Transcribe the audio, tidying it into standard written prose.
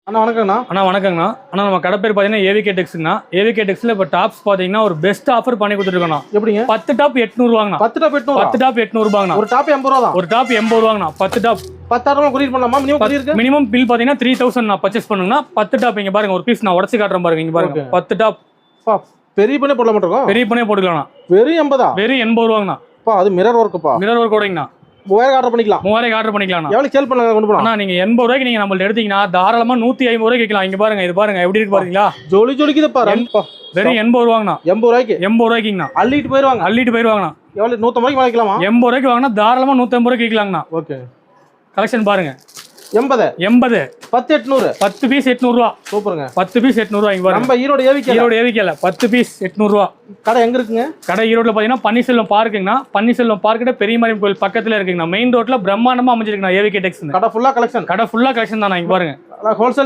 அண்ணா வணக்கங்கண்ணா. அண்ணா வணக்கங்கண்ணா. அண்ணா நம்ம கடை பேர் பார்த்தீங்கன்னா ஏவிகே டெக்ஸ்ங்கண்ணா. ஏவிகே டெக்ஸ்ல இப்போ டாப்ஸ் பார்த்தீங்கன்னா ஒரு பெஸ்ட் ஆஃபர் பண்ணி கொடுத்துருக்கோண்ணா. எப்படிங்க? 10 டாப் 800 10 டாப் 800. 10 டாப் 800 ஒரு டாப் 80 ரூபா தான். ஒரு டாப் 80 10 டாப் 10,000 கொரியர் பண்ணலாமா? மினிமம் கொரியர் இருக்கு. மினிமம் பில் பார்த்தீங்கன்னா 3000 நான் பர்ச்சேஸ் பண்ணுங்கன்னா 10 டாப் இங்க பாருங்க. ஒரு பீஸ் நான் உடச்சு காட்டுறேன் பாருங்க. இங்க பாருங்க 10 டாப் பெரிய பண்ணே போடல மாட்டோம். பெரிய பண்ணே போட்டுக்கலாம். வெறும் 80. வெறும் 80 அது மிரர் ஒர்க்குப்பா. மிரர் ஒர்க் ஓடிங்கண்ணா. 3000 ஆர்டர் பண்ணிக்கலாம். 3000 ஆர்டர் பண்ணிக்கலாம். எவ்வளவு சேல் பண்ணலாம் கொண்டு போலாம்? அண்ணா நீங்க 80 ரூபாய்க்கு நீங்க நம்மள்ட்ட எடுத்தீங்கன்னா தாராளமா 150 விற்கலாம். இங்க பாருங்க, இது பாருங்க எப்படி இருக்கு பாருங்களா? ஜோலி ஜோலிக்குது பாரு. வெறும் 80 ரூபாங்கண்ணா. 80 ரூபாய்க்கு 80 ரூபாய்க்குங்கண்ணா. அள்ளிட்டு போயிருவாங்க. அள்ளிட்டு போயிருவாங்கண்ணா. எவ்வளவு 150 ரூபாய்க்கு வாங்கிக்கலாமா? 80 ரூபாய்க்கு வாங்கினா தாராளமா 150 ரூபாய்க்கு விற்கலாங்கண்ணா. ஓகே. கலெக்ஷன் பாருங்க. 80 10 800. 10 பீஸ் 800 ரூபா. சூப்பருங்க. 10 பீஸ் 800 ரூபா. இங்க பாருங்க. நம்ம ஈரோடு ஏவிகே. ஈரோடு ஏவிகேல 10 பீஸ் 800 ரூபா. கடை எங்க இருக்குங்க? கடை ஈரோட்ல பாத்தீங்கன்னா பன்னீர்செல்வம் பார்க்குங்கண்ணா. பன்னீர்செல்வம் பார்க்கிட்ட பெரிய மாரியம்மன் கோயில் பக்கத்துல இருக்குங்கண்ணா. மெயின் ரோட்ல பிரம்மாண்டமா அமைஞ்சிருக்குண்ணா ஏவிகே டெக்ஸ். கடை ஃபுல்லா கலெக்ஷன். கடை ஃபுல்லா கலெக்ஷன் தானா. இங்க பாருங்க. ஹோல்சேல்